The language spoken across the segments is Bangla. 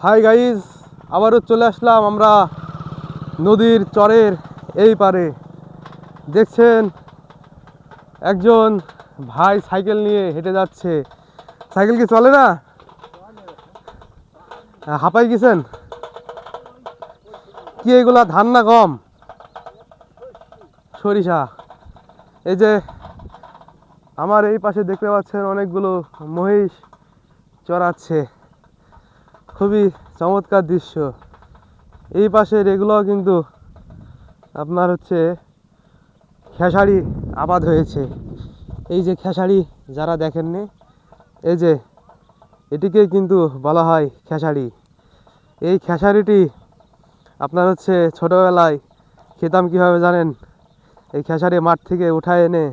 হাই গাইজ, আবারও চলে আসলাম আমরা নদীর চরের এই পারে। দেখছেন একজন ভাই সাইকেল নিয়ে হেঁটে যাচ্ছে। সাইকেল কি চলে না? হাঁপাই গেছেন কি? এগুলা ধান না গম? সরিষা। এই যে আমার এই পাশে দেখতে পাচ্ছেন অনেকগুলো মহিষ চড়াচ্ছে। খুবই চমৎকার দৃশ্য। এই পাশের এগুলো কিন্তু আপনার হচ্ছে খেসারি আবাদ হয়েছে। এই যে খেসারি যারা দেখেননি, এই যে এটিকে কিন্তু বলা হয় খেসারি। এই খেসারিটি আপনার হচ্ছে ছোটোবেলায় খেতাম কীভাবে জানেন? এই খেসারি মাঠ থেকে উঠায় এনে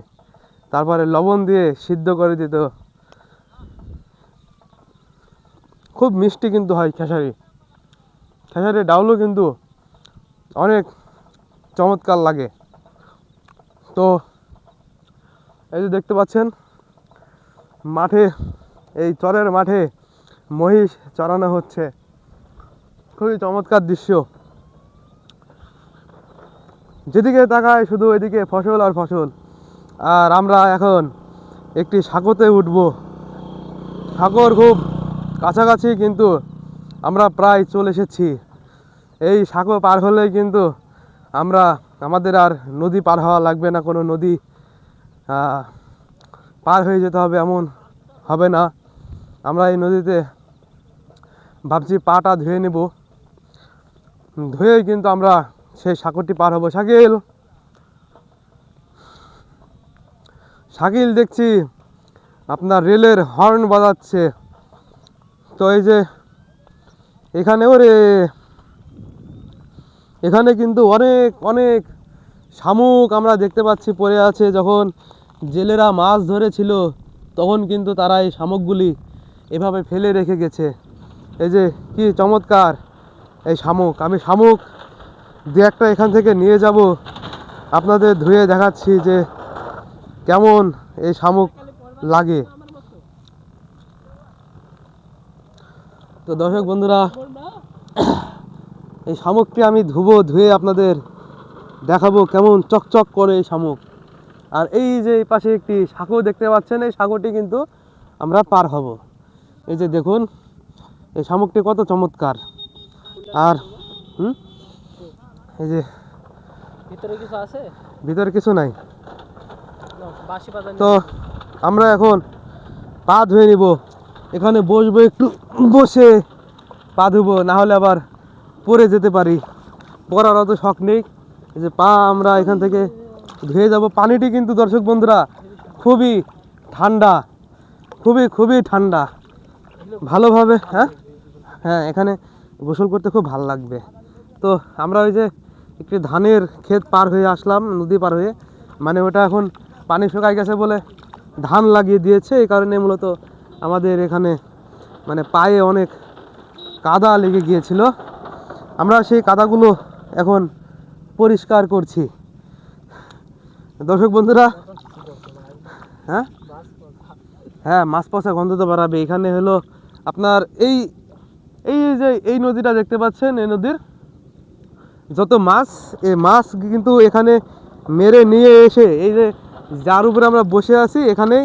তারপরে লবণ দিয়ে সিদ্ধ করে দিত। খুব মিষ্টি কিন্তু হয় খেসারি। খেসারির ডাউলও কিন্তু অনেক চমৎকার লাগে। তো এই যে দেখতে পাচ্ছেন মাঠে, এই চরের মাঠে মহিষ চড়ানো হচ্ছে। খুবই চমৎকার দৃশ্য। যেদিকে তাকায় শুধু এদিকে ফসল আর ফসল। আর আমরা এখন একটি সাঁকোতে উঠব। সাঁকোর খুব কাছাকাছি, কিন্তু আমরা প্রায় চলে এসেছি। এই সাঁকো পার হলেই কিন্তু আমাদের আর নদী পার হওয়া লাগবে না। কোনো নদী পার হয়ে যেতে হবে এমন হবে না। আমরা এই নদীতে ভাবছি পাটা ধুয়ে নেব, ধুয়ে কিন্তু আমরা সেই সাঁকোটি পার হব। শাকিল, শাকিল দেখছি আপনার রেলের হর্ন বাজাচ্ছে। তো এই যে এখানে এখানে কিন্তু অনেক অনেক শামুক আমরা দেখতে পাচ্ছি পড়ে আছে। যখন জেলেরা মাছ ধরেছিল তখন কিন্তু তারা এই শামুকগুলি এভাবে ফেলে রেখে গেছে। এই যে কি চমৎকার এই শামুক। আমি শামুক দু একটা এখান থেকে নিয়ে যাব, আপনাদের ধুয়ে দেখাচ্ছি যে কেমন এই শামুক লাগে। তো দর্শক বন্ধুরা, এই শামুকটি আমি ধুয়ে আপনাদের দেখাবো কেমন চকচক করে এই শামুক। আর এই যে এই পাশে একটি সাঁকো দেখতে পাচ্ছেন, এই সাঁকোটি কিন্তু আমরা পার হব। এই যে দেখুন এই শামুকটি কত চমৎকার। আর এই যে ভিতরে কিছু আছে? ভিতরে কিছু নাই। তো আমরা এখন পা ধুয়ে নিব। এখানে বসবো, একটু বসে পা ধুবো, না হলে আবার পড়ে যেতে পারি। পড়ার অত শখ নেই। এই যে পা আমরা এখান থেকে ধুয়ে যাব। পানিটি কিন্তু দর্শক বন্ধুরা খুবই ঠান্ডা, খুবই খুবই ঠান্ডা। ভালোভাবে হ্যাঁ এখানে গোসল করতে খুব ভালো লাগবে। তো আমরা ওই যে একটি ধানের ক্ষেত পার হয়ে আসলাম, নদী পার হয়ে। মানে ওটা এখন পানি শুকায় গেছে বলে ধান লাগিয়ে দিয়েছে। এই কারণে মূলত আমাদের এখানে মানে পায়ে অনেক কাদা লেগে গিয়েছিল। আমরা সেই কাদাগুলো এখন পরিষ্কার করছি। দর্শক বন্ধুরা, হ্যাঁ মাছ পচা গন্ধ তো বাড়াবে। এখানে হলো আপনার এই এই যে এই নদীটা দেখতে পাচ্ছেন, এই নদীর যত মাছ, এই মাছ কিন্তু এখানে মেরে নিয়ে এসে এই যে যার উপরে আমরা বসে আছি এখানেই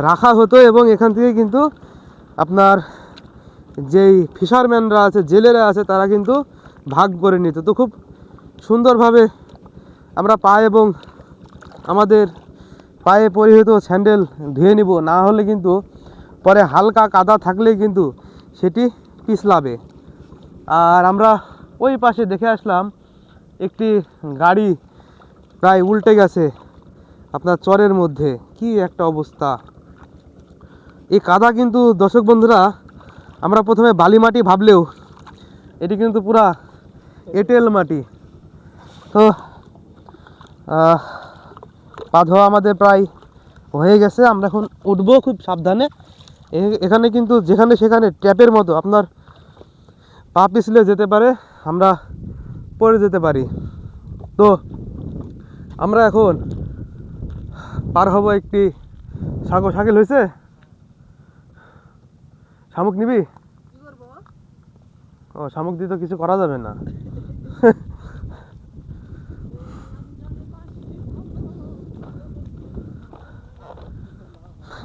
রাখা হতো। এবং এখান থেকে কিন্তু আপনার যেই ফিশারম্যানরা আছে, জেলেরা আছে, তারা কিন্তু ভাগ করে নিত। তো খুব সুন্দরভাবে আমরা পা এবং আমাদের পায়ে পরিহিত স্যান্ডেল ধুয়ে নিব, না হলে কিন্তু পরে হালকা কাদা থাকলে কিন্তু সেটি পিছলাবে। আর আমরা ওই পাশে দেখে আসলাম একটি গাড়ি প্রায় উল্টে গেছে আপনার চরের মধ্যে। কি একটা অবস্থা! এই কাদা কিন্তু দর্শক বন্ধুরা, আমরা প্রথমে বালি মাটি ভাবলেও এটি কিন্তু পুরা এঁটেল মাটি। তো পা ধোয়া আমাদের প্রায় হয়ে গেছে। আমরা এখন উঠবো খুব সাবধানে। এখানে কিন্তু যেখানে সেখানে ট্যাপের মতো আপনার পা পিছলে যেতে পারে, আমরা পড়ে যেতে পারি। তো আমরা এখন পার হব একটি সাঁকো। সাইকেল হয়েছে? শামুক নিবি? ও শামুক দিয়ে তো কিছু করা যাবে না।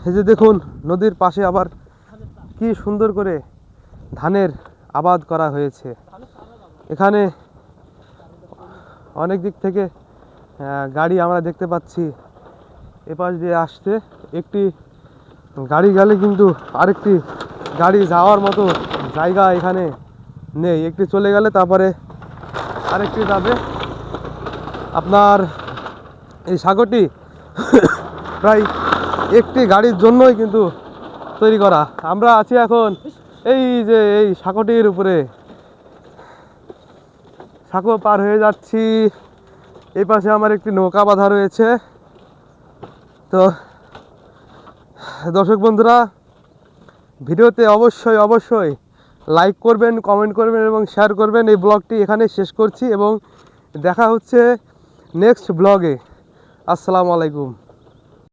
এই যে দেখুন নদীর পাশে আবার কি সুন্দর করে ধানের আবাদ করা হয়েছে। এখানে অনেক দিক থেকে গাড়ি আমরা দেখতে পাচ্ছি এপাশ দিয়ে আসছে। একটি গাড়ি গেলে কিন্তু আরেকটি গাড়ি যাওয়ার মতো জায়গা এখানে নেই। একটি চলে গেলে তারপরে আরেকটি যাবে। আপনার এই সাগরটি প্রায় একটি গাড়ির জন্যই কিন্তু তৈরি করা। আমরা আছি এখন এই যে এই সাঁকোটির উপরে, সাঁকো পার হয়ে যাচ্ছি। এই পাশে আমার একটি নৌকা বাঁধা রয়েছে। তো দর্শক বন্ধুরা, ভিডিওতে অবশ্যই অবশ্যই লাইক করবেন, কমেন্ট করবেন এবং শেয়ার করবেন। এই ব্লগটি এখানে শেষ করছি এবং দেখা হচ্ছে নেক্সট ব্লগে। আসসালামু আলাইকুম।